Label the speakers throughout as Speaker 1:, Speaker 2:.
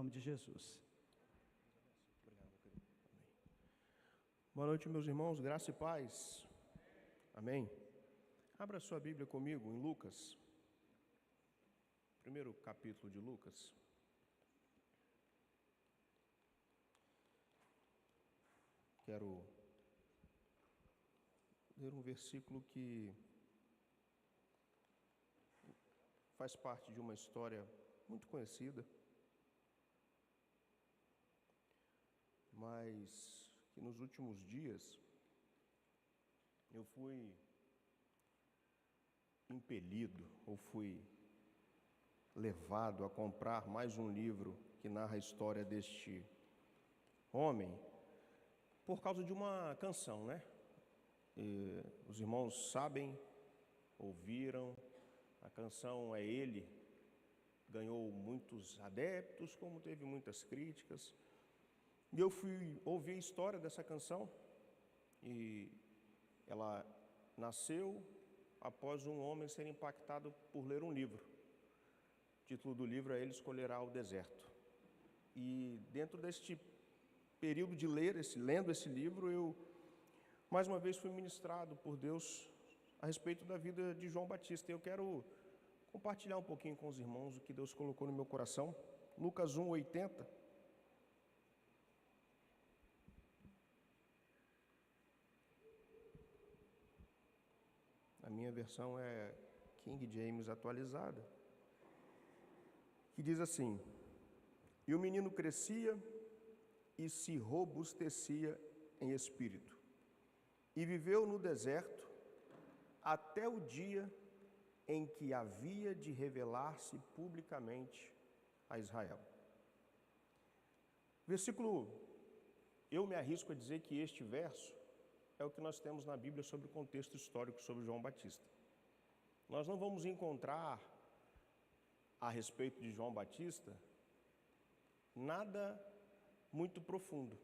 Speaker 1: nome de Jesus.
Speaker 2: Obrigado, meu querido. Amém. Boa noite, meus irmãos, graça e paz. Amém. Abra sua Bíblia comigo em Lucas, primeiro capítulo de Lucas. Quero ler um versículo que faz parte de uma história muito conhecida, mas que nos últimos dias eu fui impelido ou fui levado a comprar mais um livro que narra a história deste homem por causa de uma canção, né? E os irmãos sabem, ouviram, a canção é Ele, ganhou muitos adeptos, como teve muitas críticas. E eu fui ouvir a história dessa canção e ela nasceu após um homem ser impactado por ler um livro. O título do livro é Ele Escolherá o Deserto. E dentro deste período de lendo esse livro, eu mais uma vez fui ministrado por Deus a respeito da vida de João Batista. Eu quero compartilhar um pouquinho com os irmãos o que Deus colocou no meu coração. Lucas 1:80. A minha versão é King James atualizada, que diz assim: E o menino crescia e se robustecia em espírito, e viveu no deserto até o dia em que havia de revelar-se publicamente a Israel. Versículo, eu me arrisco a dizer que este verso é o que nós temos na Bíblia sobre o contexto histórico sobre João Batista. Nós não vamos encontrar a respeito de João Batista nada muito profundo.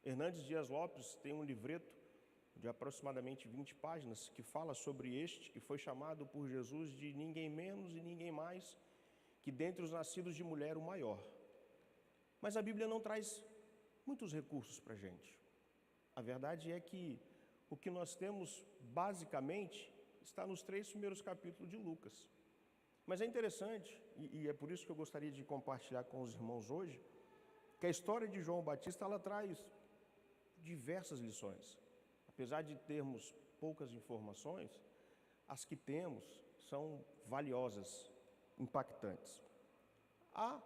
Speaker 2: Hernandes Dias Lopes tem um livreto de aproximadamente 20 páginas que fala sobre este que foi chamado por Jesus de ninguém menos e ninguém mais que dentre os nascidos de mulher o maior. Mas a Bíblia não traz muitos recursos para a gente. A verdade é que o que nós temos basicamente está nos 3 primeiros capítulos de Lucas. Mas é interessante, e é por isso que eu gostaria de compartilhar com os irmãos hoje, que a história de João Batista ela traz diversas lições. Apesar de termos poucas informações, as que temos são valiosas, impactantes. A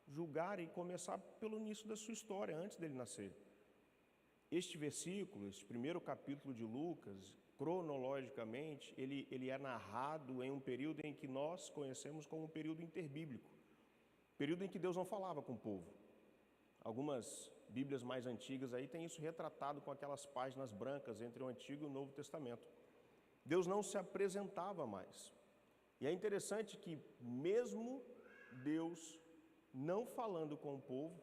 Speaker 2: julgar e começar pelo início da sua história, antes dele nascer. Este versículo, este primeiro capítulo de Lucas, cronologicamente, ele é narrado em um período em que nós conhecemos como um período interbíblico, período em que Deus não falava com o povo. Algumas Bíblias mais antigas aí têm isso retratado com aquelas páginas brancas entre o Antigo e o Novo Testamento. Deus não se apresentava mais. E é interessante que mesmo Deus não falando com o povo,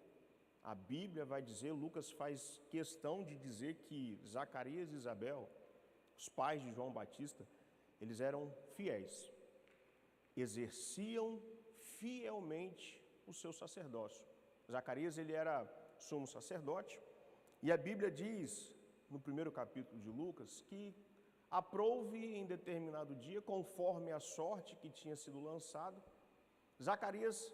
Speaker 2: a Bíblia vai dizer, Lucas faz questão de dizer que Zacarias e Isabel, os pais de João Batista, eles eram fiéis, exerciam fielmente o seu sacerdócio. Zacarias, ele era sumo sacerdote, e a Bíblia diz, no primeiro capítulo de Lucas, que aprouve em determinado dia, conforme a sorte que tinha sido lançado, Zacarias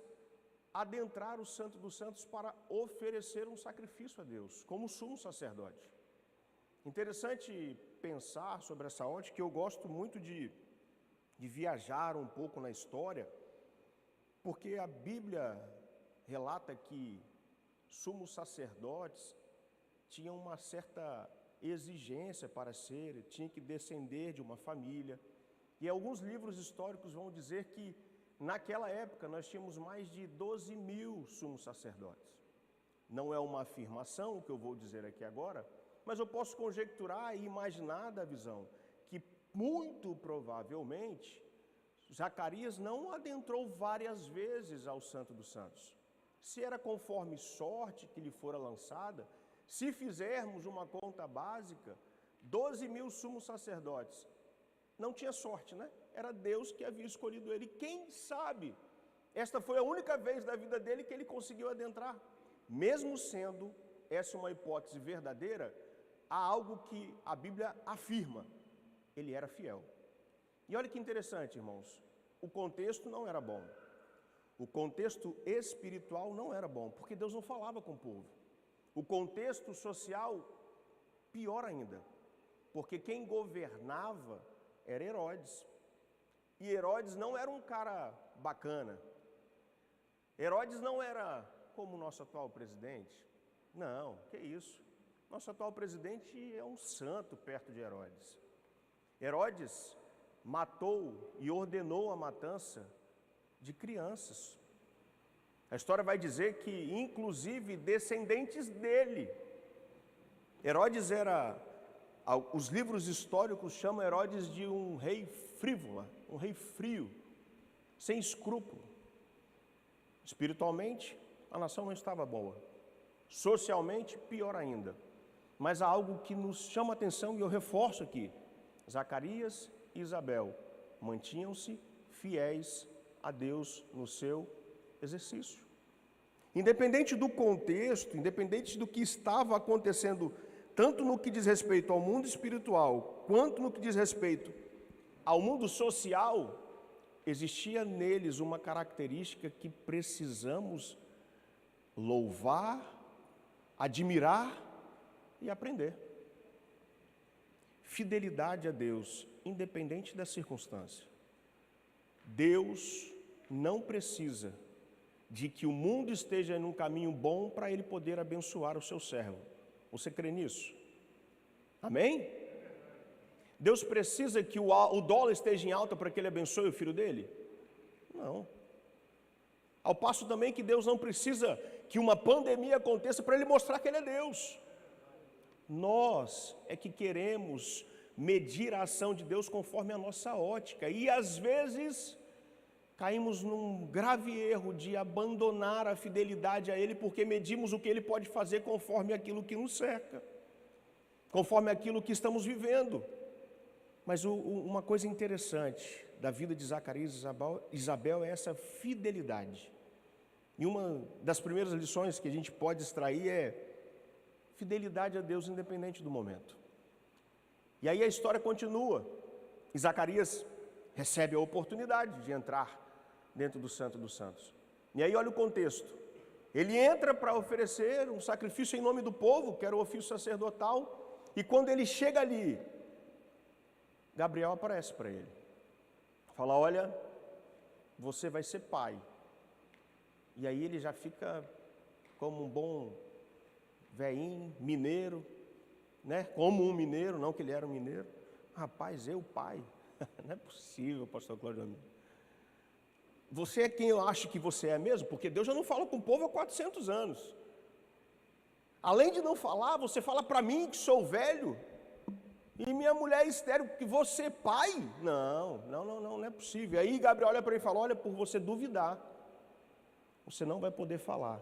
Speaker 2: adentrar o Santo dos Santos para oferecer um sacrifício a Deus, como sumo sacerdote. Interessante pensar sobre essa ótica, que eu gosto muito de viajar um pouco na história, porque a Bíblia relata que sumos sacerdotes tinham uma certa exigência para ser, tinha que descender de uma família. E alguns livros históricos vão dizer que naquela época nós tínhamos mais de 12 mil sumos sacerdotes. Não é uma afirmação o que eu vou dizer aqui agora, mas eu posso conjecturar e imaginar da visão que muito provavelmente Zacarias não adentrou várias vezes ao Santo dos Santos. Se era conforme sorte que lhe fora lançada, se fizermos uma conta básica, 12 mil sumos sacerdotes, não tinha sorte, né? Era Deus que havia escolhido ele. Quem sabe Esta foi a única vez da vida dele que ele conseguiu adentrar. Mesmo sendo essa uma hipótese verdadeira, há algo que a Bíblia afirma: ele era fiel. E olha que interessante, irmãos, o contexto não era bom. O contexto espiritual não era bom, porque Deus não falava com o povo. O contexto social, pior ainda, porque quem governava era Herodes. E Herodes não era um cara bacana. Herodes não era como o nosso atual presidente. Não, que isso. Nosso atual presidente é um santo perto de Herodes. Herodes matou e ordenou a matança de crianças. A história vai dizer que, inclusive, descendentes dele. Herodes era, os livros históricos chamam Herodes de um rei frívolo, um rei frio, sem escrúpulo. Espiritualmente, a nação não estava boa. Socialmente, pior ainda. Mas há algo que nos chama a atenção e eu reforço aqui. Zacarias e Isabel mantinham-se fiéis a Deus no seu exercício. Independente do contexto, independente do que estava acontecendo, tanto no que diz respeito ao mundo espiritual, quanto no que diz respeito ao mundo social, existia neles uma característica que precisamos louvar, admirar e aprender. Fidelidade a Deus, independente da circunstância. Deus não precisa de que o mundo esteja em um caminho bom para Ele poder abençoar o seu servo. Você crê nisso? Amém? Deus precisa que o dólar esteja em alta para que Ele abençoe o filho dele? Não. Ao passo também que Deus não precisa que uma pandemia aconteça para Ele mostrar que Ele é Deus. Nós é que queremos medir a ação de Deus conforme a nossa ótica. E às vezes caímos num grave erro de abandonar a fidelidade a Ele porque medimos o que Ele pode fazer conforme aquilo que nos cerca, conforme aquilo que estamos vivendo. Mas uma coisa interessante da vida de Zacarias e Isabel é essa fidelidade. E uma das primeiras lições que a gente pode extrair é fidelidade a Deus independente do momento. E aí a história continua. E Zacarias recebe a oportunidade de entrar dentro do Santo dos Santos. E aí olha o contexto. Ele entra para oferecer um sacrifício em nome do povo, que era o ofício sacerdotal, e quando ele chega ali, Gabriel aparece para ele. Fala: olha, você vai ser pai. E aí ele já fica como um bom velhinho, mineiro, né? Como um mineiro, não que ele era um mineiro. Rapaz, eu pai? Não é possível, pastor Cláudio Amigo. Você é quem eu acho que você é mesmo? Porque Deus já não fala com o povo há 400 anos. Além de não falar, você fala para mim que sou velho e minha mulher é estéril, que você é pai? Não é possível. Aí Gabriel olha para ele e fala: olha, por você duvidar, você não vai poder falar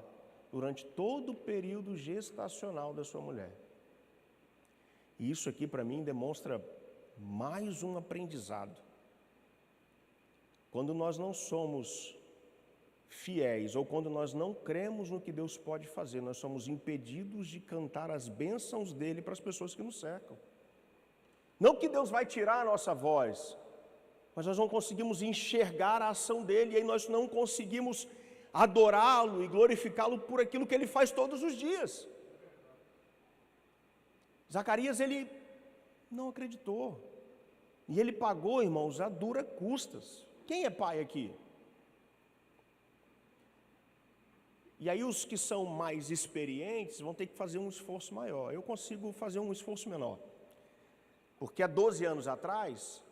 Speaker 2: durante todo o período gestacional da sua mulher. E isso aqui para mim demonstra mais um aprendizado. Quando nós não somos fiéis ou quando nós não cremos no que Deus pode fazer, nós somos impedidos de cantar as bênçãos dele para as pessoas que nos cercam. Não que Deus vai tirar a nossa voz, mas nós não conseguimos enxergar a ação dele, e aí nós não conseguimos adorá-lo e glorificá-lo por aquilo que ele faz todos os dias. Zacarias, ele não acreditou, e ele pagou, irmãos, a dura custas. Quem é pai aqui? E aí os que são mais experientes vão ter que fazer um esforço maior. Eu consigo fazer um esforço menor, porque há 12 anos atrás,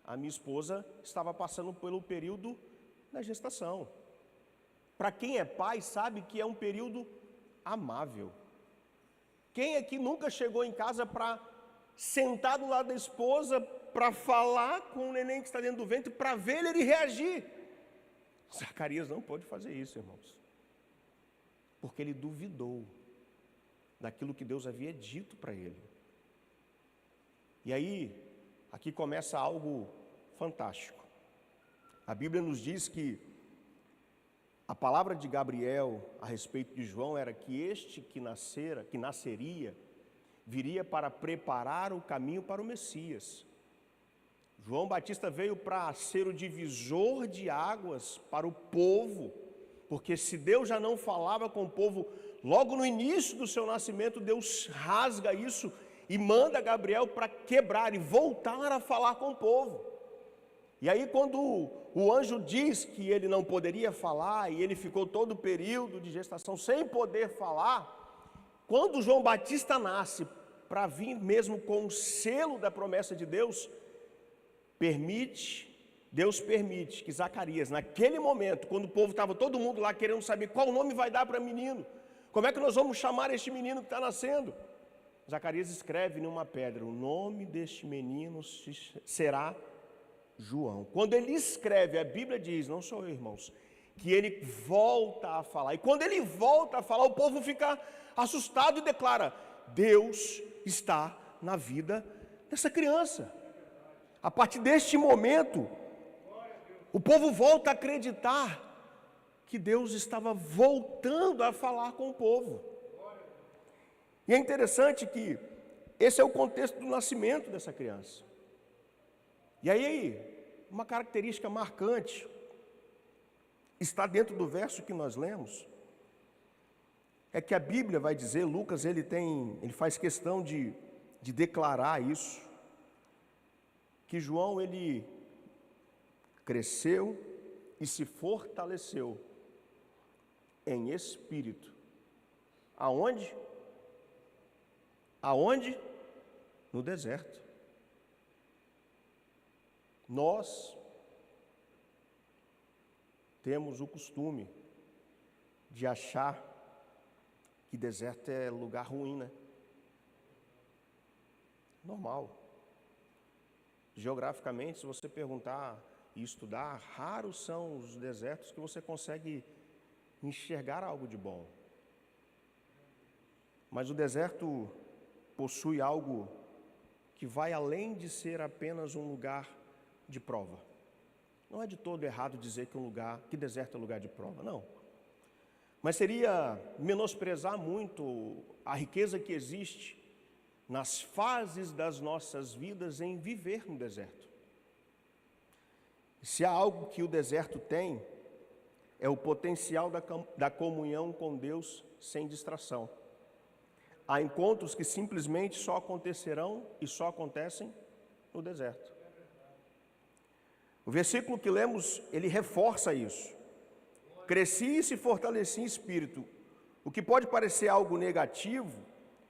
Speaker 2: a minha esposa estava passando pelo período da gestação. Para quem é pai, sabe que é um período amável. Quem aqui nunca chegou em casa para sentar do lado da esposa, para falar com o neném que está dentro do ventre, para ver ele reagir? Zacarias não pôde fazer isso, irmãos, porque ele duvidou daquilo que Deus havia dito para ele. E aí, aqui começa algo fantástico. A Bíblia nos diz que A palavra de Gabriel a respeito de João era que este que nasceria, viria para preparar o caminho para o Messias. João Batista veio para ser o divisor de águas para o povo, porque se Deus já não falava com o povo logo no início do seu nascimento, Deus rasga isso e manda Gabriel para quebrar e voltar a falar com o povo. E aí quando o anjo diz que ele não poderia falar e ele ficou todo o período de gestação sem poder falar, quando João Batista nasce para vir mesmo com o selo da promessa de Deus, Deus permite que Zacarias, naquele momento, quando o povo estava todo mundo lá querendo saber qual nome vai dar para menino, como é que nós vamos chamar este menino que está nascendo? Zacarias escreve numa pedra, o nome deste menino será João. Quando ele escreve, a Bíblia diz, não sou eu, irmãos, que ele volta a falar. E quando ele volta a falar, o povo fica assustado e declara, Deus está na vida dessa criança. A partir deste momento, o povo volta a acreditar que Deus estava voltando a falar com o povo. E é interessante que esse é o contexto do nascimento dessa criança. E aí, uma característica marcante está dentro do verso que nós lemos, é que a Bíblia vai dizer, Lucas ele faz questão de declarar isso, que João ele cresceu e se fortaleceu em espírito. Aonde? Aonde? No deserto. Nós temos o costume de achar que deserto é lugar ruim, né? Normal. Geograficamente, se você perguntar e estudar, raros são os desertos que você consegue enxergar algo de bom. Mas o deserto possui algo que vai além de ser apenas um lugar de prova. Não é de todo errado dizer que deserto é lugar de prova, não. Mas seria menosprezar muito a riqueza que existe nas fases das nossas vidas em viver no deserto. Se há algo que o deserto tem, é o potencial da comunhão com Deus sem distração. Há encontros que simplesmente só acontecerão e só acontecem no deserto. O versículo que lemos, ele reforça isso. Cresci e se fortaleci em espírito. O que pode parecer algo negativo,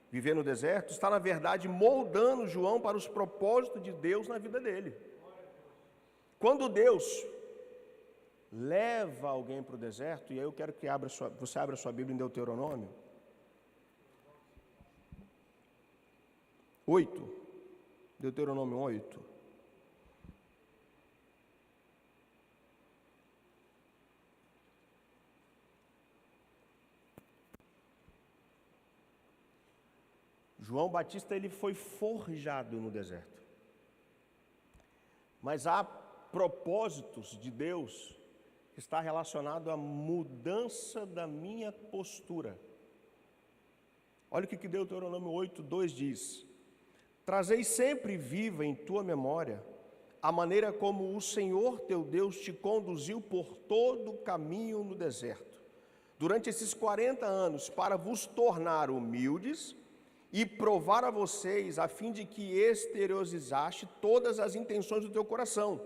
Speaker 2: viver no deserto, está na verdade moldando João para os propósitos de Deus na vida dele. Quando Deus leva alguém para o deserto, e aí eu quero que você abra a sua Bíblia em Deuteronômio 8, Deuteronômio 8. João Batista ele foi forjado no deserto. Mas há propósitos de Deus que está relacionado à mudança da minha postura. Olha o que Deuteronômio 8:2 diz: Trazei sempre viva em tua memória a maneira como o Senhor teu Deus te conduziu por todo o caminho no deserto, durante esses 40 anos, para vos tornar humildes e provar a vocês, a fim de que exteriorizaste todas as intenções do teu coração,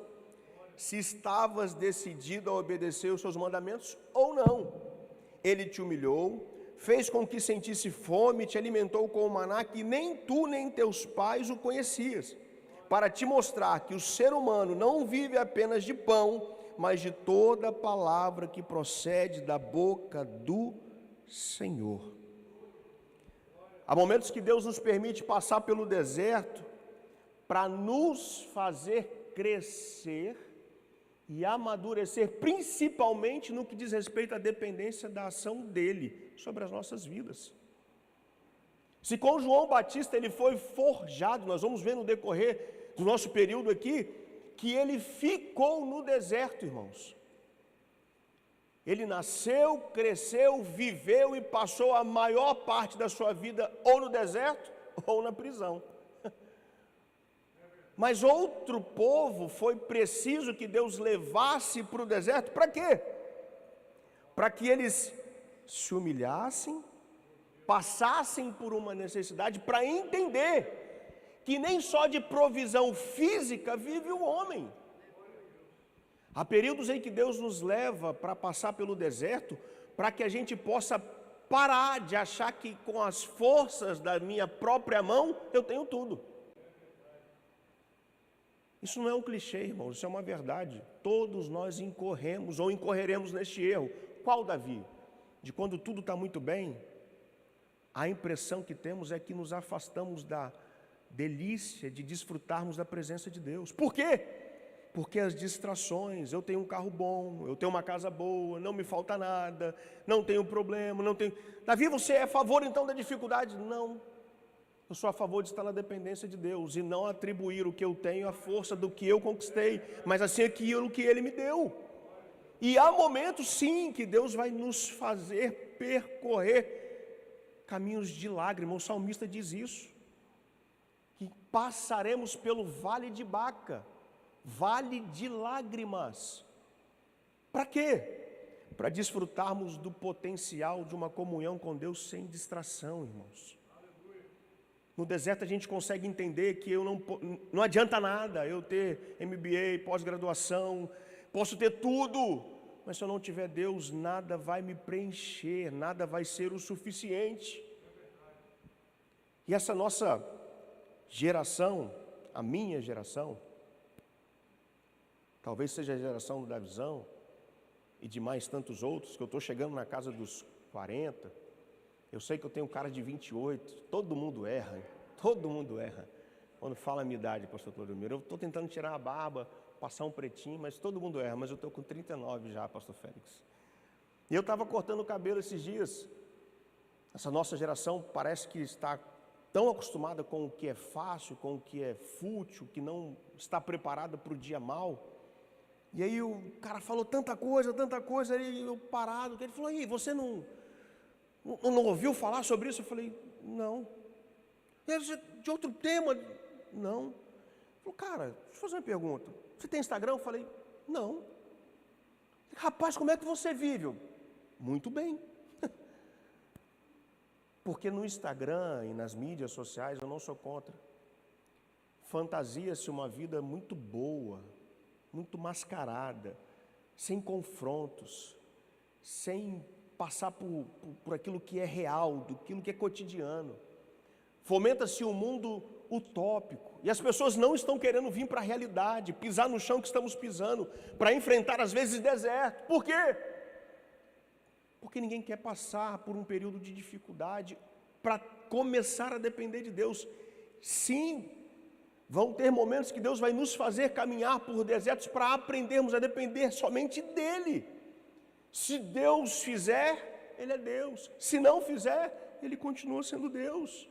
Speaker 2: se estavas decidido a obedecer os seus mandamentos ou não. Ele te humilhou, fez com que sentisse fome, te alimentou com o maná que nem tu nem teus pais o conhecias, para te mostrar que o ser humano não vive apenas de pão, mas de toda palavra que procede da boca do Senhor. Há momentos que Deus nos permite passar pelo deserto para nos fazer crescer e amadurecer, principalmente no que diz respeito à dependência da ação dele sobre as nossas vidas. Se com João Batista ele foi forjado, nós vamos ver no decorrer do nosso período aqui, que ele ficou no deserto, irmãos. Ele nasceu, cresceu, viveu e passou a maior parte da sua vida ou no deserto ou na prisão. Mas outro povo foi preciso que Deus levasse para o deserto, para quê? Para que eles se humilhassem, passassem por uma necessidade, para entender que nem só de provisão física vive o homem. Há períodos em que Deus nos leva para passar pelo deserto, para que a gente possa parar de achar que com as forças da minha própria mão eu tenho tudo. Isso não é um clichê, irmãos, isso é uma verdade. Todos nós incorremos ou incorreremos neste erro. Qual, Davi? De quando tudo está muito bem, a impressão que temos é que nos afastamos da delícia de desfrutarmos da presença de Deus. Por quê? Porque as distrações, eu tenho um carro bom, eu tenho uma casa boa, não me falta nada, não tenho problema, não tenho... Davi, você é a favor então da dificuldade? Não. Eu sou a favor de estar na dependência de Deus e não atribuir o que eu tenho à força do que eu conquistei, mas assim aquilo que Ele me deu. E há momentos sim que Deus vai nos fazer percorrer caminhos de lágrimas. O salmista diz isso, que passaremos pelo vale de Baca, vale de lágrimas. Para quê? Para desfrutarmos do potencial de uma comunhão com Deus sem distração, irmãos. No deserto a gente consegue entender que não adianta nada eu ter MBA, pós-graduação, posso ter tudo, mas se eu não tiver Deus, nada vai me preencher, nada vai ser o suficiente. E essa nossa geração, a minha geração, talvez seja a geração do Davizão e de mais tantos outros, que eu estou chegando na casa dos 40, eu sei que eu tenho um cara de 28, todo mundo erra, quando fala a minha idade, pastor Clodomiro. Eu estou tentando tirar a barba, passar um pretinho, mas todo mundo erra, mas eu estou com 39 já, pastor Félix. E eu estava cortando o cabelo esses dias. Essa nossa geração parece que está tão acostumada com o que é fácil, com o que é fútil, que não está preparada para o dia mau. E aí o cara falou tanta coisa, aí eu parado, ele falou, aí, você não ouviu falar sobre isso? Eu falei, não. De outro tema? Não. Ele falou, cara, deixa eu fazer uma pergunta, você tem Instagram? Eu falei, não. Rapaz, como é que você vive? Eu, muito bem. Porque no Instagram e nas mídias sociais eu não sou contra. Fantasia-se uma vida muito boa, muito mascarada, sem confrontos, sem passar por aquilo que é real, aquilo que é cotidiano. Fomenta-se um mundo utópico, e as pessoas não estão querendo vir para a realidade, pisar no chão que estamos pisando, para enfrentar às vezes deserto. Por quê? Porque ninguém quer passar por um período de dificuldade para começar a depender de Deus. Sim, vão ter momentos que Deus vai nos fazer caminhar por desertos para aprendermos a depender somente dEle. Se Deus fizer, Ele é Deus. Se não fizer, Ele continua sendo Deus.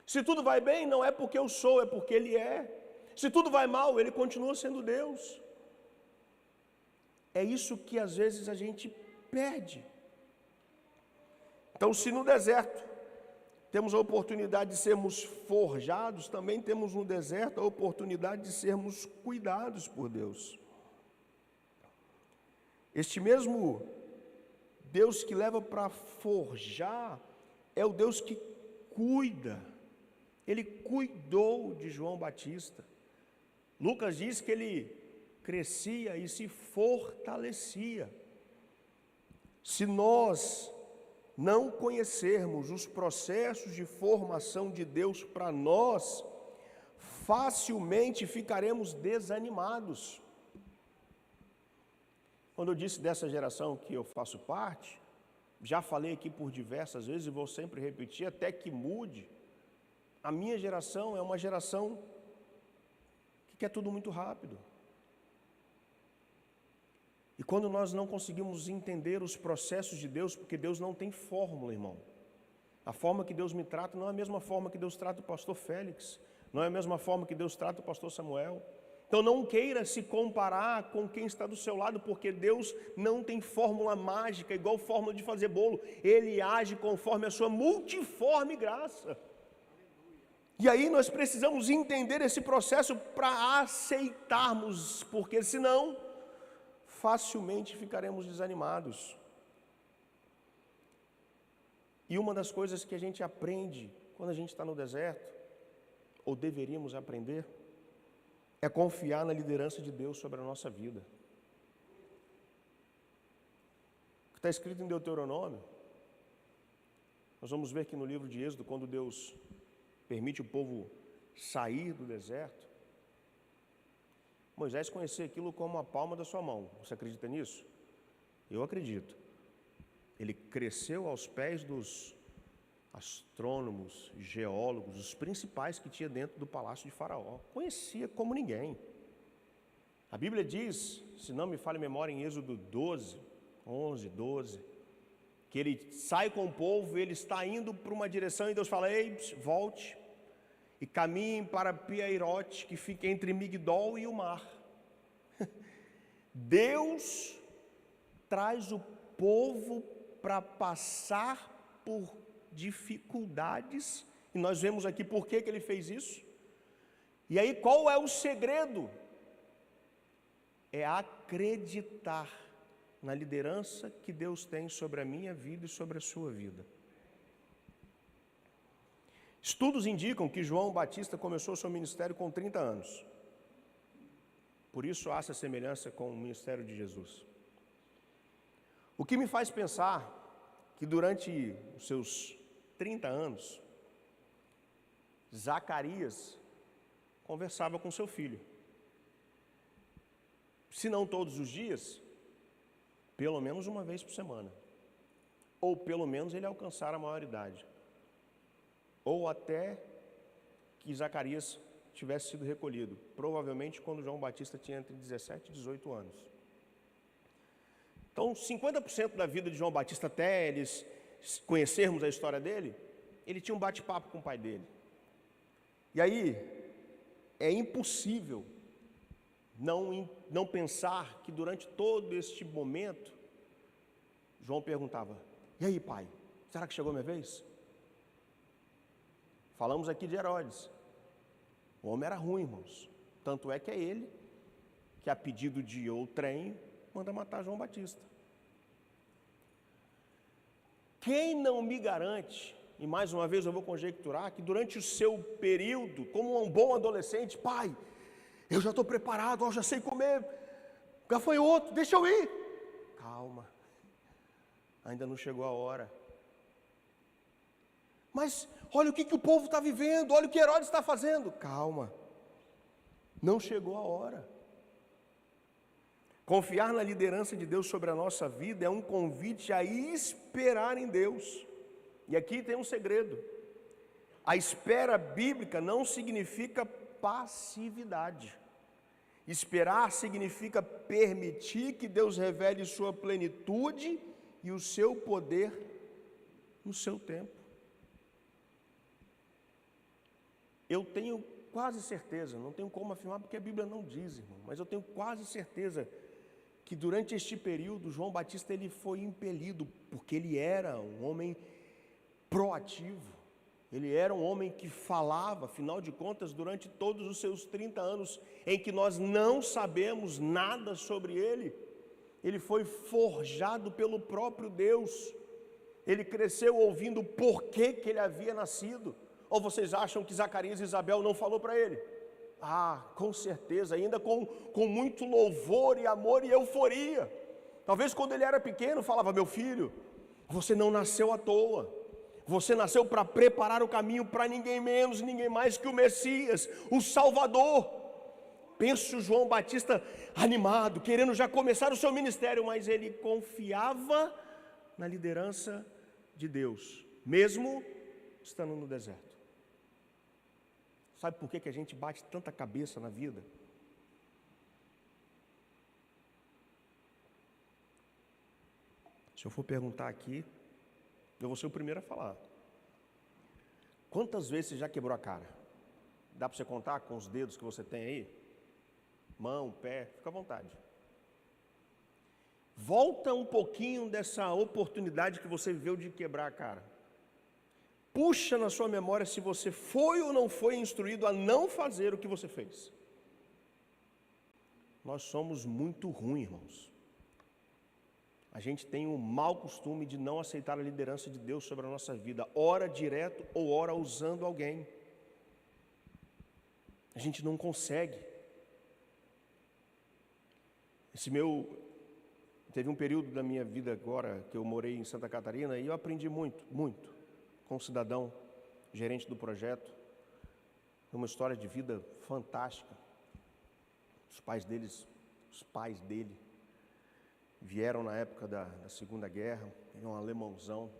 Speaker 2: Se tudo vai bem, não é porque eu sou, é porque Ele é. Se tudo vai mal, Ele continua sendo Deus. É isso que às vezes a gente perde. Então, se no deserto temos a oportunidade de sermos forjados, também temos no deserto a oportunidade de sermos cuidados por Deus. Este mesmo Deus que leva para forjar é o Deus que cuida. Ele cuidou de João Batista. Lucas diz que ele crescia e se fortalecia. Se nós não conhecermos os processos de formação de Deus para nós, facilmente ficaremos desanimados. Quando eu disse dessa geração que eu faço parte, já falei aqui por diversas vezes e vou sempre repetir até que mude. A minha geração é uma geração que quer tudo muito rápido. E quando nós não conseguimos entender os processos de Deus, porque Deus não tem fórmula, irmão. A forma que Deus me trata não é a mesma forma que Deus trata o pastor Félix, não é a mesma forma que Deus trata o pastor Samuel. Então não queira se comparar com quem está do seu lado, porque Deus não tem fórmula mágica, igual fórmula de fazer bolo. Ele age conforme a sua multiforme graça. E aí nós precisamos entender esse processo para aceitarmos, porque senão facilmente ficaremos desanimados. E uma das coisas que a gente aprende quando a gente está no deserto, ou deveríamos aprender, é confiar na liderança de Deus sobre a nossa vida. O que está escrito em Deuteronômio, nós vamos ver que no livro de Êxodo, quando Deus permite o povo sair do deserto, Moisés conhecia aquilo como a palma da sua mão. Você acredita nisso? Eu acredito. Ele cresceu aos pés dos astrônomos, geólogos, os principais que tinha dentro do palácio de Faraó. Conhecia como ninguém. A Bíblia diz, se não me falha a memória, em Êxodo 11, que ele sai com o povo, ele está indo para uma direção e Deus fala: ei, volte e caminhem para Piairote, que fica entre Migdol e o mar. Deus traz o povo para passar por dificuldades, e nós vemos aqui por que ele fez isso. E aí qual é o segredo? É acreditar na liderança que Deus tem sobre a minha vida e sobre a sua vida. Estudos indicam que João Batista começou seu ministério com 30 anos. Por isso há essa semelhança com o ministério de Jesus. O que me faz pensar que durante os seus 30 anos, Zacarias conversava com seu filho. Se não todos os dias, pelo menos uma vez por semana. Ou pelo menos ele alcançar a maioridade. Ou até que Zacarias tivesse sido recolhido. Provavelmente quando João Batista tinha entre 17 e 18 anos. Então, 50% da vida de João Batista, até eles conhecermos a história dele, ele tinha um bate-papo com o pai dele. E aí, é impossível não pensar que durante todo este momento, João perguntava: e aí, pai, será que chegou a minha vez? Falamos aqui de Herodes. O homem era ruim, irmãos. Tanto é que é ele que, a pedido de outrem, manda matar João Batista. Quem não me garante, e mais uma vez eu vou conjecturar, que durante o seu período, como um bom adolescente, pai, eu já estou preparado, eu já sei comer gafanhoto, deixa eu ir. Calma, ainda não chegou a hora. Mas olha o que o povo está vivendo, olha o que Herodes está fazendo. Calma, não chegou a hora. Confiar na liderança de Deus sobre a nossa vida é um convite a esperar em Deus. E aqui tem um segredo. A espera bíblica não significa passividade. Esperar significa permitir que Deus revele sua plenitude e o seu poder no seu tempo. Eu tenho quase certeza, não tenho como afirmar porque a Bíblia não diz, irmão, mas eu tenho quase certeza que durante este período, João Batista ele foi impelido, porque ele era um homem proativo, ele era um homem que falava, afinal de contas, durante todos os seus 30 anos, em que nós não sabemos nada sobre ele foi forjado pelo próprio Deus, ele cresceu ouvindo por que ele havia nascido. Ou vocês acham que Zacarias e Isabel não falou para ele? Ah, com certeza, ainda com muito louvor e amor e euforia. Talvez quando ele era pequeno falava: meu filho, você não nasceu à toa. Você nasceu para preparar o caminho para ninguém menos, ninguém mais que o Messias, o Salvador. Penso o João Batista animado, querendo já começar o seu ministério, mas ele confiava na liderança de Deus, mesmo estando no deserto. Sabe por que a gente bate tanta cabeça na vida? Se eu for perguntar aqui, eu vou ser o primeiro a falar. Quantas vezes você já quebrou a cara? Dá para você contar com os dedos que você tem aí? mão, pé, fica à vontade. Volta um pouquinho dessa oportunidade que você viveu de quebrar a cara. Puxa na sua memória se você foi ou não foi instruído a não fazer o que você fez. Nós somos muito ruins, irmãos. A gente tem o mau costume de não aceitar a liderança de Deus sobre a nossa vida, ora direto ou ora usando alguém. A gente não consegue. Teve um período da minha vida agora que eu morei em Santa Catarina e eu aprendi muito com um cidadão, gerente do projeto. Uma história de vida fantástica. Os pais dele vieram na época da Segunda Guerra, ele é um alemãozão.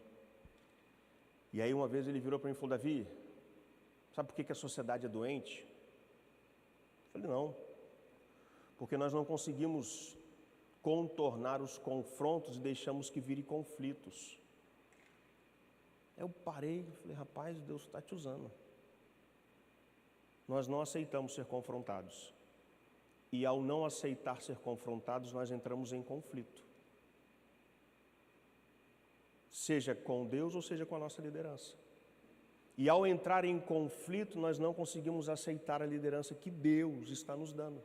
Speaker 2: E aí uma vez ele virou para mim e falou: Davi, sabe por que a sociedade é doente? Eu falei: não, porque nós não conseguimos contornar os confrontos e deixamos que virem conflitos. Eu parei e falei: rapaz, Deus está te usando. Nós não aceitamos ser confrontados. E ao não aceitar ser confrontados, nós entramos em conflito. Seja com Deus ou seja com a nossa liderança. E ao entrar em conflito, nós não conseguimos aceitar a liderança que Deus está nos dando.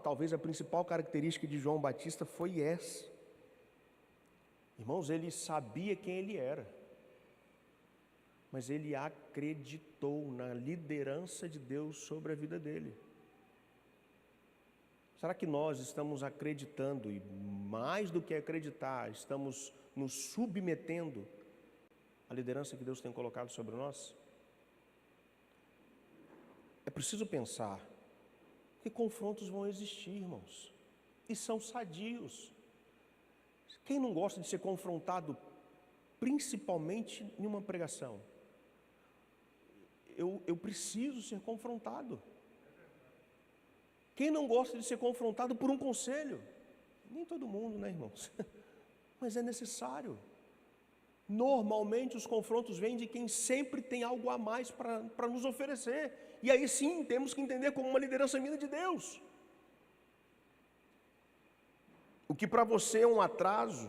Speaker 2: Talvez a principal característica de João Batista foi essa. Irmãos, ele sabia quem ele era, mas ele acreditou na liderança de Deus sobre a vida dele. Será que nós estamos acreditando, e mais do que acreditar, estamos nos submetendo à liderança que Deus tem colocado sobre nós? É preciso pensar que confrontos vão existir, irmãos, e são sadios. Quem não gosta de ser confrontado, principalmente em uma pregação? Eu preciso ser confrontado. Quem não gosta de ser confrontado por um conselho? Nem todo mundo, né, irmãos? Mas é necessário. Normalmente os confrontos vêm de quem sempre tem algo a mais para nos oferecer. E aí sim, temos que entender como uma liderança vinda de Deus. O que para você é um atraso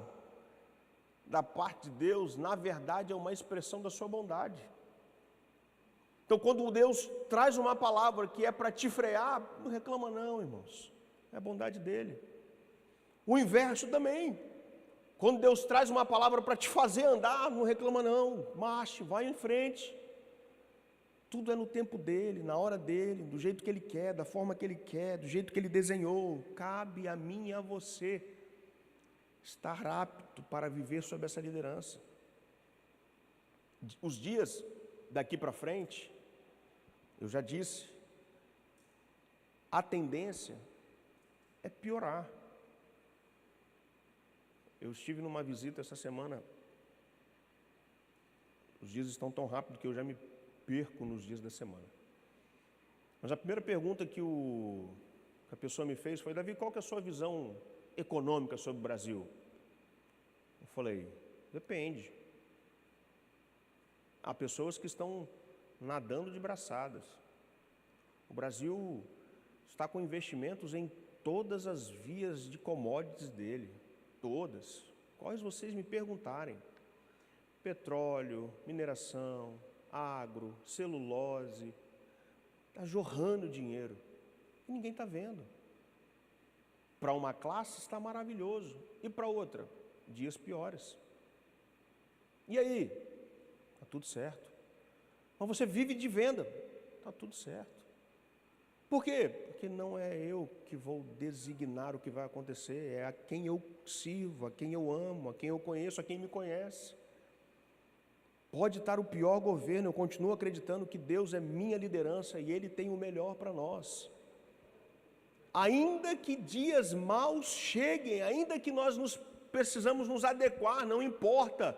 Speaker 2: da parte de Deus, na verdade é uma expressão da sua bondade. Então, quando Deus traz uma palavra que é para te frear, não reclama não, irmãos. É a bondade dele. O inverso também. Quando Deus traz uma palavra para te fazer andar, não reclama não. Marche, vai em frente. Tudo é no tempo dele, na hora dele, do jeito que ele quer, da forma que ele quer, do jeito que ele desenhou. Cabe a mim e a você estar apto para viver sob essa liderança. Os dias daqui para frente, eu já disse, a tendência é piorar. Eu estive numa visita essa semana, os dias estão tão rápido que eu já me perco nos dias da semana. Mas a primeira pergunta que a pessoa me fez foi: Davi, qual que é a sua visão econômica sobre o Brasil? Eu falei: depende. Há pessoas que estão nadando de braçadas. O Brasil está com investimentos em todas as vias de commodities dele. Todas. Quais vocês me perguntarem. Petróleo, mineração, agro, celulose. Está jorrando dinheiro. E ninguém está vendo. Para uma classe está maravilhoso. E para outra, dias piores. E aí? Está tudo certo. Mas você vive de venda. Está tudo certo. Por quê? Porque não é eu que vou designar o que vai acontecer, é a quem eu sirvo, a quem eu amo, a quem eu conheço, a quem me conhece. Pode estar o pior governo, eu continuo acreditando que Deus é minha liderança e Ele tem o melhor para nós. Ainda que dias maus cheguem, ainda que nós precisamos nos adequar, não importa,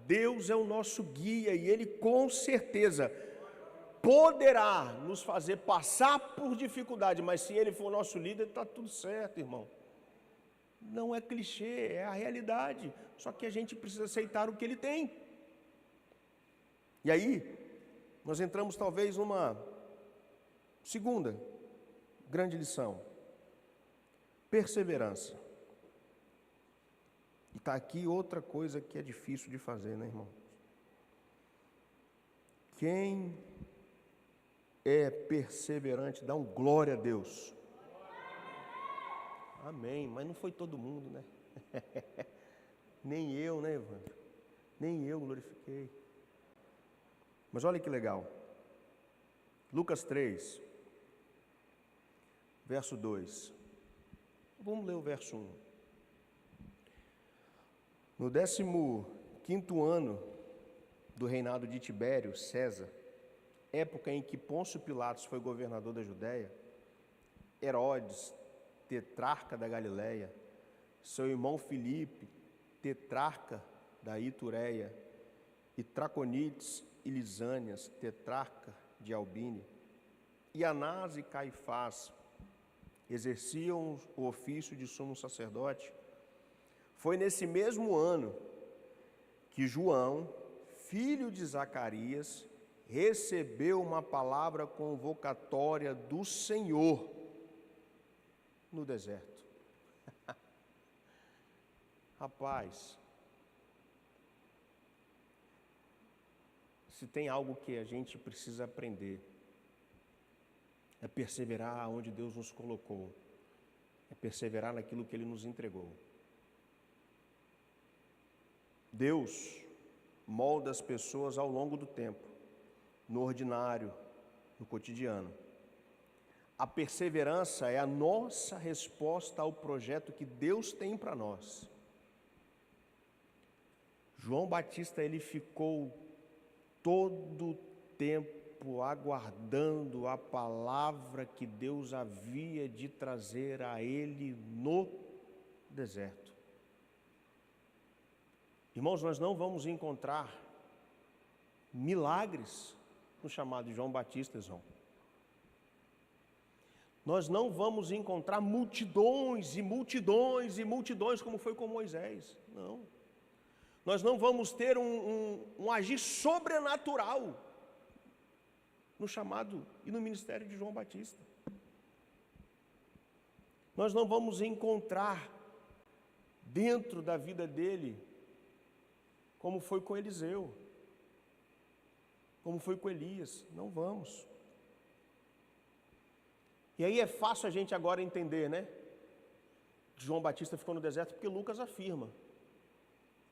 Speaker 2: Deus é o nosso guia e Ele com certeza poderá nos fazer passar por dificuldade, mas se Ele for nosso líder, está tudo certo, irmão. Não é clichê, é a realidade, só que a gente precisa aceitar o que Ele tem. E aí, nós entramos talvez numa segunda grande lição: perseverança. E está aqui outra coisa que é difícil de fazer, né, irmão? Quem é perseverante, dá um glória a Deus. Amém, mas não foi todo mundo, né? Nem eu, né, Evandro? Nem eu glorifiquei. Mas olha que legal. Lucas 3, verso 2. Vamos ler o verso 1. No 15º ano do reinado de Tibério, César, época em que Pôncio Pilatos foi governador da Judéia, Herodes, tetrarca da Galileia, seu irmão Filipe, tetrarca da Itureia, e Traconites e Lisânias, tetrarca de Albine, e Anás e Caifás exerciam o ofício de sumo sacerdote. Foi nesse mesmo ano que João, filho de Zacarias, recebeu uma palavra convocatória do Senhor no deserto. Rapaz, se tem algo que a gente precisa aprender, é perseverar onde Deus nos colocou, é perseverar naquilo que Ele nos entregou. Deus molda as pessoas ao longo do tempo, no ordinário, no cotidiano. A perseverança é a nossa resposta ao projeto que Deus tem para nós. João Batista, ele ficou todo o tempo aguardando a palavra que Deus havia de trazer a ele no deserto. Irmãos, nós não vamos encontrar milagres no chamado de João Batista, João. Nós não vamos encontrar multidões e multidões e multidões como foi com Moisés, não. Nós não vamos ter um agir sobrenatural no chamado e no ministério de João Batista. Nós não vamos encontrar dentro da vida dele como foi com Eliseu, como foi com Elias. Não vamos. E aí é fácil a gente agora entender, né? Que João Batista ficou no deserto porque Lucas afirma.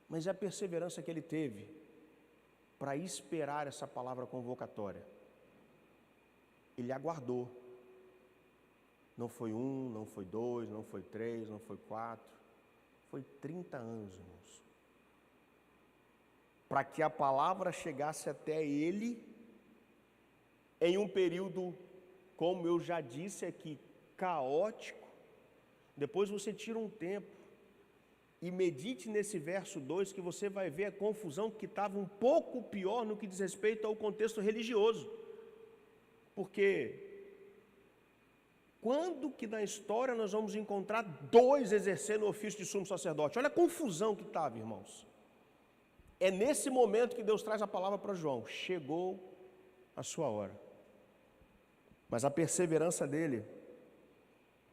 Speaker 2: Mas é a perseverança que ele teve para esperar essa palavra convocatória. Ele aguardou. Não foi 1, não foi 2, não foi 3, não foi 4. Foi 30 anos, irmãos. Para que a palavra chegasse até ele em um período, como eu já disse aqui, caótico. Depois você tira um tempo e medite nesse verso 2, que você vai ver a confusão que estava um pouco pior no que diz respeito ao contexto religioso. Porque quando que na história nós vamos encontrar 2 exercendo o ofício de sumo sacerdote? Olha a confusão que estava, irmãos. É nesse momento que Deus traz a palavra para João. Chegou a sua hora. Mas a perseverança dele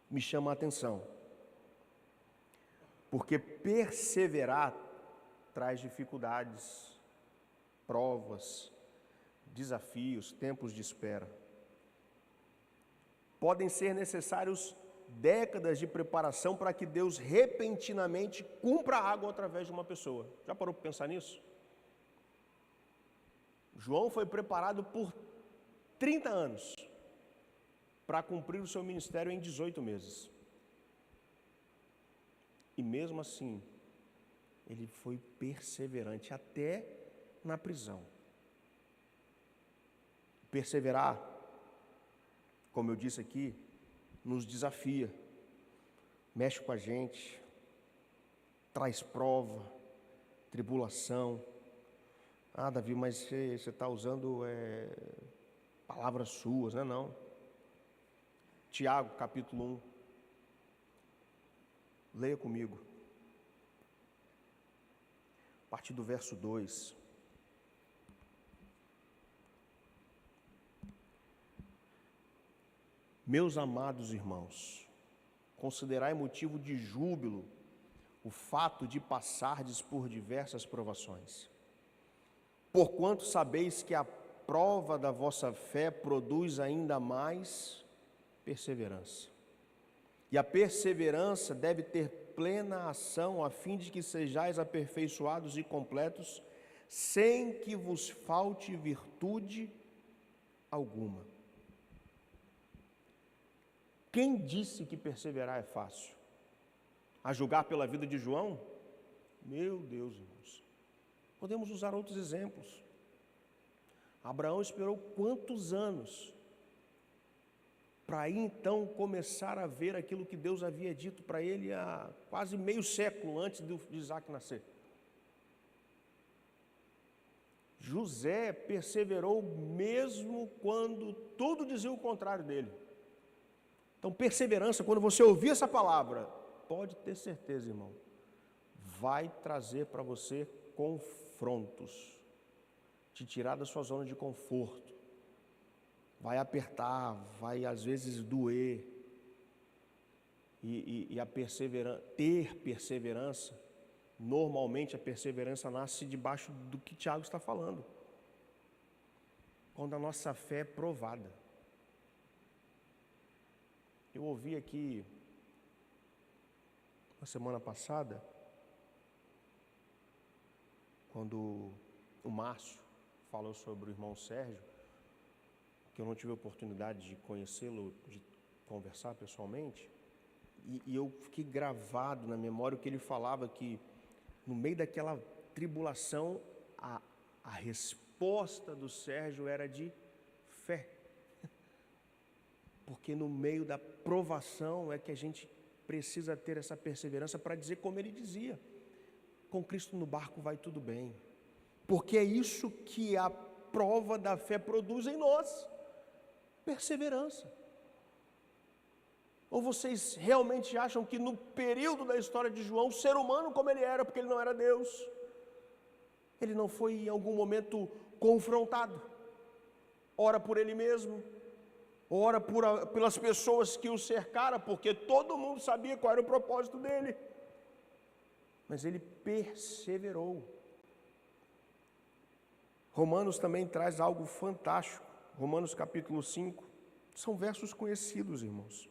Speaker 2: me chama a atenção. Porque perseverar traz dificuldades, provas, desafios, tempos de espera. Podem ser necessários décadas de preparação para que Deus repentinamente cumpra algo através de uma pessoa. Já parou para pensar nisso? João foi preparado por 30 anos para cumprir o seu ministério em 18 meses. E mesmo assim, ele foi perseverante até na prisão. Perseverar, como eu disse aqui, nos desafia, mexe com a gente, traz prova, tribulação. Ah, Davi, mas você está usando palavras suas, né? Não. Tiago, capítulo 1. Leia comigo. A partir do verso 2. Meus amados irmãos, considerai motivo de júbilo o fato de passardes por diversas provações, porquanto sabeis que a prova da vossa fé produz ainda mais perseverança. E a perseverança deve ter plena ação, a fim de que sejais aperfeiçoados e completos, sem que vos falte virtude alguma. Quem disse que perseverar é fácil? A julgar pela vida de João? Meu Deus, irmãos. Podemos usar outros exemplos. Abraão esperou quantos anos para aí então começar a ver aquilo que Deus havia dito para ele há quase meio século antes de Isaac nascer? José perseverou mesmo quando tudo dizia o contrário dele. Então, perseverança, quando você ouvir essa palavra, pode ter certeza, irmão, vai trazer para você confrontos, te tirar da sua zona de conforto, vai apertar, vai às vezes doer, e a ter perseverança, normalmente a perseverança nasce debaixo do que Tiago está falando, quando a nossa fé é provada. Eu ouvi aqui, na semana passada, quando o Márcio falou sobre o irmão Sérgio, que eu não tive a oportunidade de conhecê-lo, de conversar pessoalmente, e eu fiquei gravado na memória o que ele falava, que no meio daquela tribulação, a resposta do Sérgio era de fé. Porque no meio da provação é que a gente precisa ter essa perseverança para dizer como ele dizia: com Cristo no barco vai tudo bem. Porque é isso que a prova da fé produz em nós, perseverança. Ou vocês realmente acham que no período da história de João, o ser humano como ele era, porque ele não era Deus, ele não foi em algum momento confrontado, ora por ele mesmo, ora pelas pessoas que o cercaram, porque todo mundo sabia qual era o propósito dele, mas ele perseverou. Romanos também traz algo fantástico, Romanos capítulo 5, são versos conhecidos, irmãos,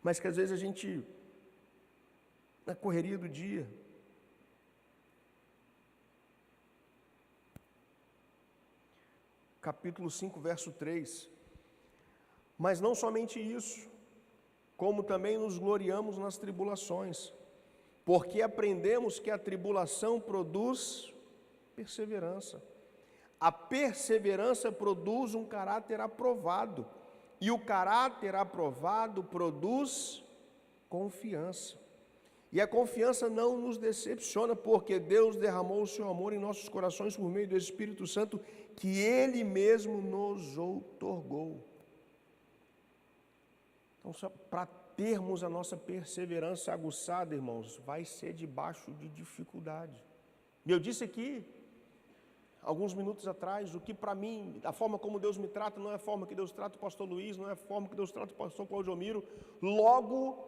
Speaker 2: mas que às vezes a gente, na correria do dia, capítulo 5, verso 3, mas não somente isso, como também nos gloriamos nas tribulações, porque aprendemos que a tribulação produz perseverança. A perseverança produz um caráter aprovado, e o caráter aprovado produz confiança. E a confiança não nos decepciona, porque Deus derramou o seu amor em nossos corações por meio do Espírito Santo, que Ele mesmo nos outorgou. Então, só para termos a nossa perseverança aguçada, irmãos, vai ser debaixo de dificuldade. E eu disse aqui, alguns minutos atrás, o que para mim, a forma como Deus me trata, não é a forma que Deus trata o pastor Luiz, não é a forma que Deus trata o pastor Claudio Miro. Logo,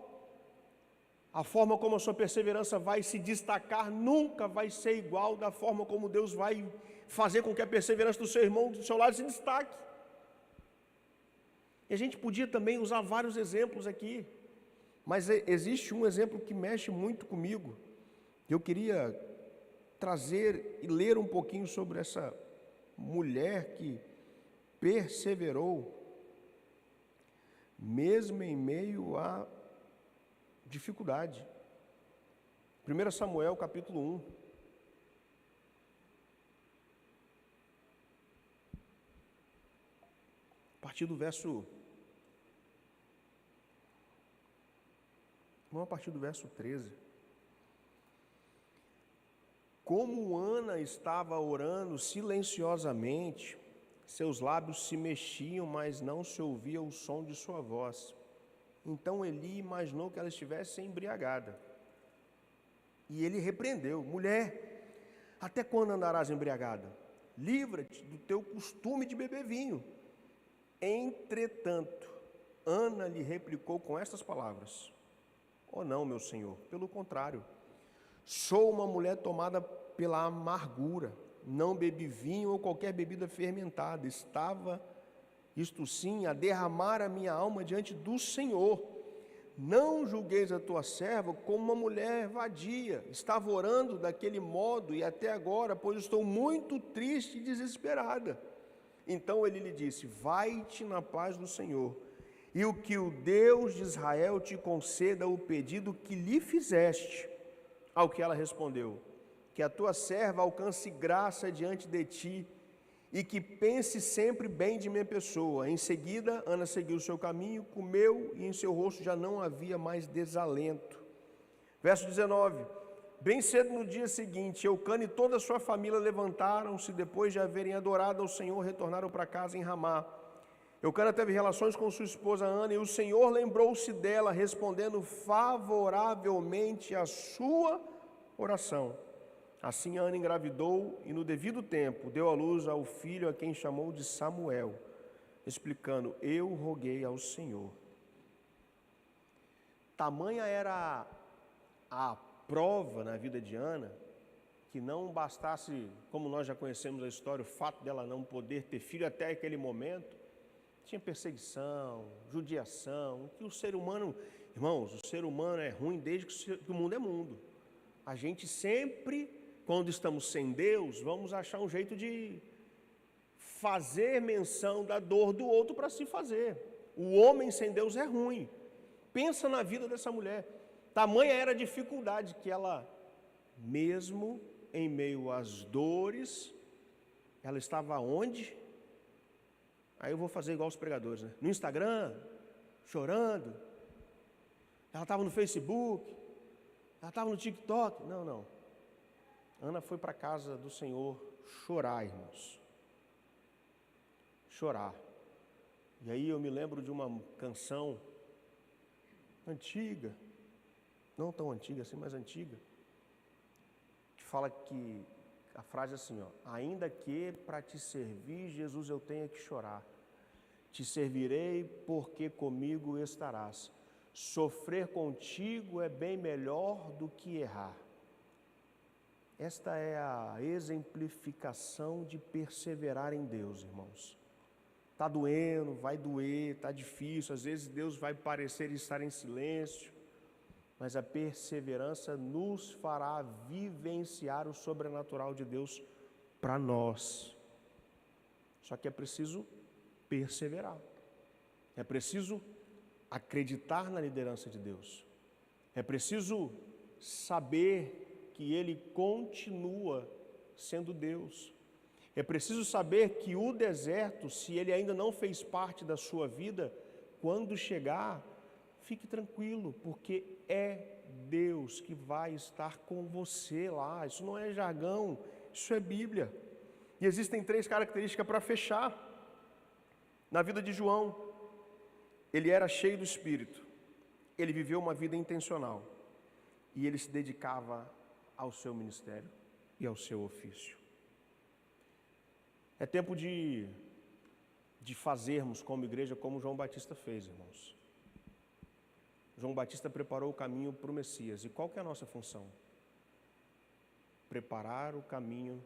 Speaker 2: a forma como a sua perseverança vai se destacar nunca vai ser igual da forma como Deus vai fazer com que a perseverança do seu irmão do seu lado se destaque. E a gente podia também usar vários exemplos aqui, mas existe um exemplo que mexe muito comigo. Eu queria trazer e ler um pouquinho sobre essa mulher que perseverou, mesmo em meio à dificuldade. 1 Samuel capítulo 1. A partir do verso... Vamos a partir do verso 13. Como Ana estava orando silenciosamente, seus lábios se mexiam, mas não se ouvia o som de sua voz. Então Eli imaginou que ela estivesse embriagada. E ele repreendeu: mulher, até quando andarás embriagada? Livra-te do teu costume de beber vinho. Entretanto, Ana lhe replicou com estas palavras: Oh não, meu senhor, pelo contrário, sou uma mulher tomada pela amargura, não bebi vinho ou qualquer bebida fermentada, estava, isto sim, a derramar a minha alma diante do Senhor. Não julgueis a tua serva como uma mulher vadia, estava orando daquele modo e até agora, pois estou muito triste e desesperada. Então ele lhe disse: vai-te na paz do Senhor, e o que o Deus de Israel te conceda o pedido que lhe fizeste. Ao que ela respondeu: que a tua serva alcance graça diante de ti, e que pense sempre bem de minha pessoa. Em seguida, Ana seguiu o seu caminho, comeu, e em seu rosto já não havia mais desalento. Verso 19: bem cedo no dia seguinte, Eucana e toda a sua família levantaram-se, depois de haverem adorado ao Senhor, retornaram para casa em Ramá. Eucana teve relações com sua esposa Ana, e o Senhor lembrou-se dela, respondendo favoravelmente à sua oração. Assim Ana engravidou e no devido tempo deu à luz ao filho, a quem chamou de Samuel, explicando: eu roguei ao Senhor. Tamanha era a prova na vida de Ana, que não bastasse, como nós já conhecemos a história, o fato dela não poder ter filho até aquele momento. Tinha perseguição, judiação, que o ser humano, irmãos, o ser humano é ruim desde que o mundo é mundo. A gente sempre, quando estamos sem Deus, vamos achar um jeito de fazer menção da dor do outro para se fazer. O homem sem Deus é ruim. Pensa na vida dessa mulher. Tamanha era a dificuldade que ela, mesmo em meio às dores, ela estava onde? Aí eu vou fazer igual os pregadores, né? No Instagram, chorando. Ela estava no Facebook, ela estava no TikTok. Não. Ana foi para a casa do Senhor chorar, irmãos. Chorar. E aí eu me lembro de uma canção antiga, não tão antiga assim, mas antiga, que fala que, a frase é assim, ó: ainda que para te servir, Jesus, eu tenha que chorar, te servirei porque comigo estarás. Sofrer contigo é bem melhor do que errar. Esta é a exemplificação de perseverar em Deus, irmãos. Está doendo, vai doer, está difícil, às vezes Deus vai parecer estar em silêncio, mas a perseverança nos fará vivenciar o sobrenatural de Deus para nós. Só que é preciso perseverar, é preciso acreditar na liderança de Deus, é preciso saber que Ele continua sendo Deus, é preciso saber que o deserto, se ele ainda não fez parte da sua vida, quando chegar, fique tranquilo, porque é Deus que vai estar com você lá. Isso não é jargão, isso é Bíblia. E existem 3 características para fechar na vida de João. Ele era cheio do Espírito, ele viveu uma vida intencional e ele se dedicava ao seu ministério e ao seu ofício. É tempo de fazermos como igreja, como João Batista fez, irmãos. João Batista preparou o caminho para o Messias. E qual que é a nossa função? Preparar o caminho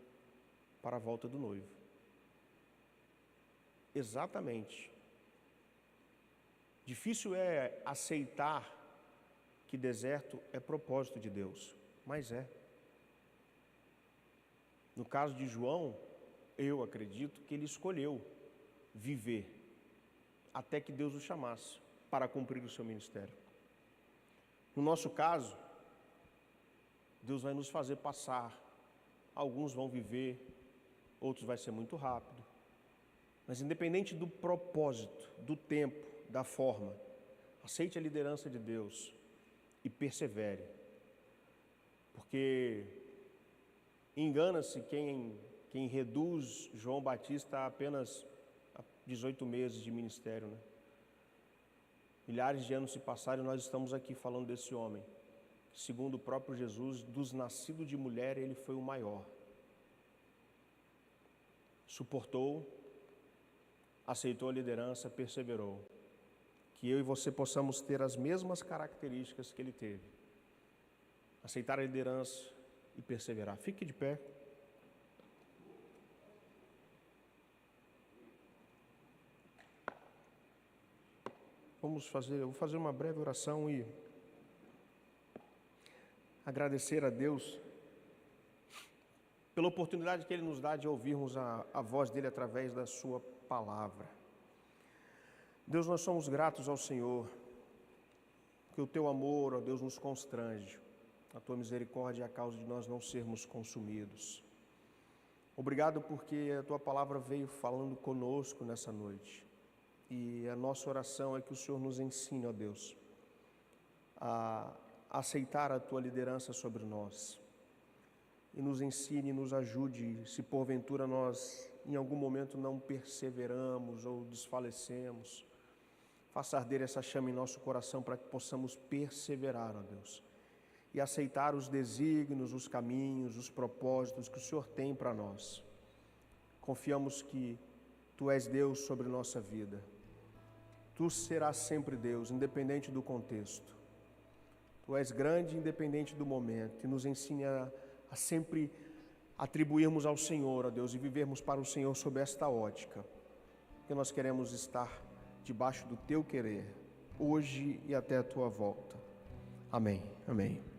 Speaker 2: para a volta do noivo. Exatamente. Difícil é aceitar que deserto é propósito de Deus, mas é. No caso de João, eu acredito que ele escolheu viver até que Deus o chamasse para cumprir o seu ministério. No nosso caso, Deus vai nos fazer passar. Alguns vão viver, outros vai ser muito rápido. Mas independente do propósito, do tempo, da forma, aceite a liderança de Deus e persevere. Porque engana-se quem reduz João Batista a apenas 18 meses de ministério, né? Milhares de anos se passaram e nós estamos aqui falando desse homem. Segundo o próprio Jesus, dos nascidos de mulher, ele foi o maior. Suportou, aceitou a liderança, perseverou. que eu e você possamos ter as mesmas características que ele teve. Aceitar a liderança e perseverar. Fique de pé. Eu vou fazer uma breve oração e agradecer a Deus pela oportunidade que Ele nos dá de ouvirmos a voz dEle através da Sua palavra. Deus, nós somos gratos ao Senhor, que o Teu amor, ó Deus, nos constrange, a Tua misericórdia é a causa de nós não sermos consumidos. Obrigado porque a Tua palavra veio falando conosco nessa noite. E a nossa oração é que o Senhor nos ensine, ó Deus, a aceitar a Tua liderança sobre nós. E nos ensine e nos ajude, se porventura nós em algum momento não perseveramos ou desfalecemos. Faça arder essa chama em nosso coração para que possamos perseverar, ó Deus, e aceitar os desígnios, os caminhos, os propósitos que o Senhor tem para nós. Confiamos que Tu és Deus sobre nossa vida. Tu serás sempre Deus, independente do contexto. Tu és grande, independente do momento, e nos ensine a sempre atribuirmos ao Senhor, ó Deus, e vivermos para o Senhor sob esta ótica, que nós queremos estar debaixo do Teu querer, hoje e até a Tua volta. Amém. Amém.